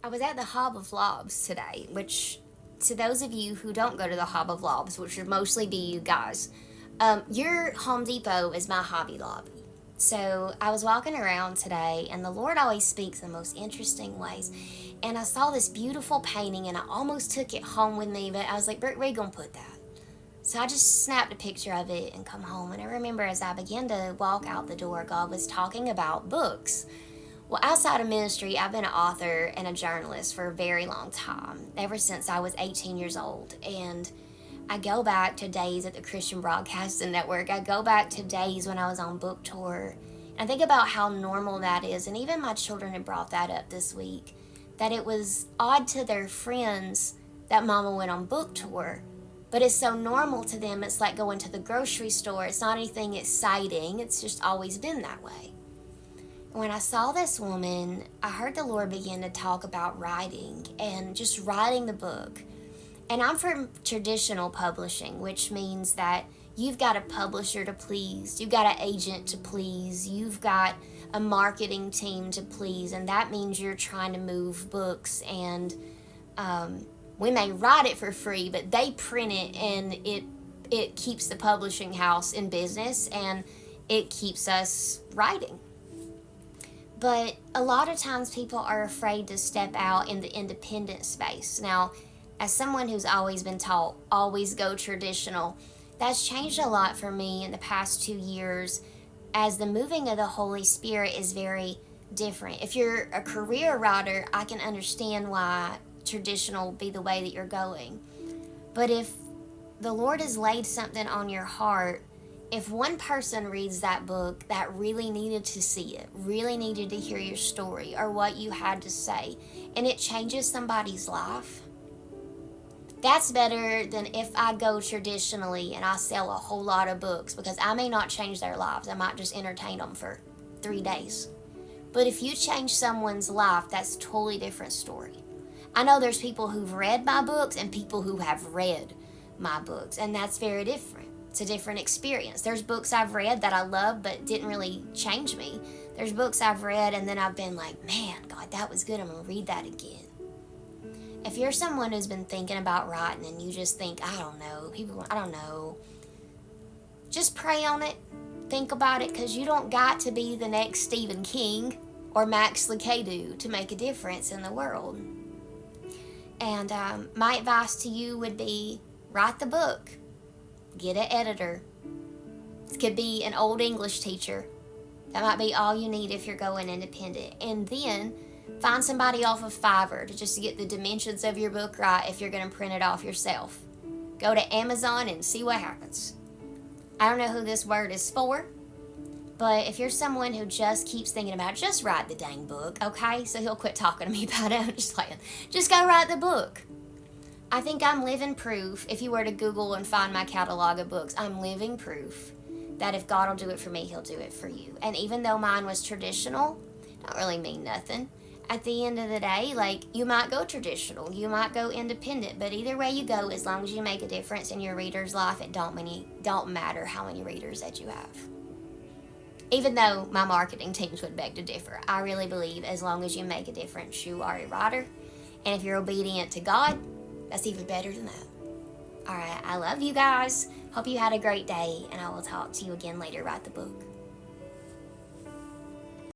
I was at the Hob of Lobs today, which, to those of you who don't go to the Hob of Lobs, which would mostly be you guys, your Home Depot is my Hobby Lobby. So I was walking around today, and the Lord always speaks in the most interesting ways. And I saw this beautiful painting, and I almost took it home with me, but I was like, Brooke, where you gonna put that? So I just snapped a picture of it and come home. And I remember as I began to walk out the door, God was talking about books. Well, outside of ministry, I've been an author and a journalist for a very long time, ever since I was 18 years old. And I go back to days at the Christian Broadcasting Network. I go back to days when I was on book tour. And I think about how normal that is. And even my children had brought that up this week, that it was odd to their friends that Mama went on book tour. But it's so normal to them, it's like going to the grocery store. It's not anything exciting. It's just always been that way. When I saw this woman, I heard the Lord begin to talk about writing and just writing the book. And I'm from traditional publishing, which means that you've got a publisher to please, you've got an agent to please, you've got a marketing team to please, and that means you're trying to move books, and we may write it for free, but they print it, and it keeps the publishing house in business, and it keeps us writing. But a lot of times people are afraid to step out in the independent space. Now, as someone who's always been taught, always go traditional, that's changed a lot for me in the past 2 years, as the moving of the Holy Spirit is very different. If you're a career writer, I can understand why traditional be the way that you're going. But if the Lord has laid something on your heart, if one person reads that book that really needed to see it, really needed to hear your story or what you had to say, and it changes somebody's life, that's better than if I go traditionally and I sell a whole lot of books, because I may not change their lives. I might just entertain them for 3 days. But if you change someone's life, that's a totally different story. I know there's people who've read my books and people who have read my books, and that's very different. It's a different experience. There's books I've read that I love but didn't really change me. There's books I've read and then I've been like, man, God, that was good. I'm going to read that again. If you're someone who's been thinking about writing and you just think, I don't know, just pray on it. Think about it, because you don't got to be the next Stephen King or Max Lucado to make a difference in the world. And my advice to you would be, write the book. Get an editor. It could be an old English teacher. That might be all you need if you're going independent. And then find somebody off of Fiverr to get the dimensions of your book right if you're going to print it off yourself. Go to Amazon and see what happens. I don't know who this word is for, but if you're someone who just keeps thinking about, just write the dang book, okay? So he'll quit talking to me about it. I'm just playing. Just go write the book. I think I'm living proof. If you were to Google and find my catalog of books, I'm living proof that if God will do it for me, he'll do it for you. And even though mine was traditional, don't really mean nothing. At the end of the day, you might go traditional, you might go independent, but either way you go, as long as you make a difference in your reader's life, it don't matter how many readers that you have. Even though my marketing teams would beg to differ, I really believe as long as you make a difference, you are a writer. And if you're obedient to God, that's even better than that. All right, I love you guys. Hope you had a great day, and I will talk to you again later about the book.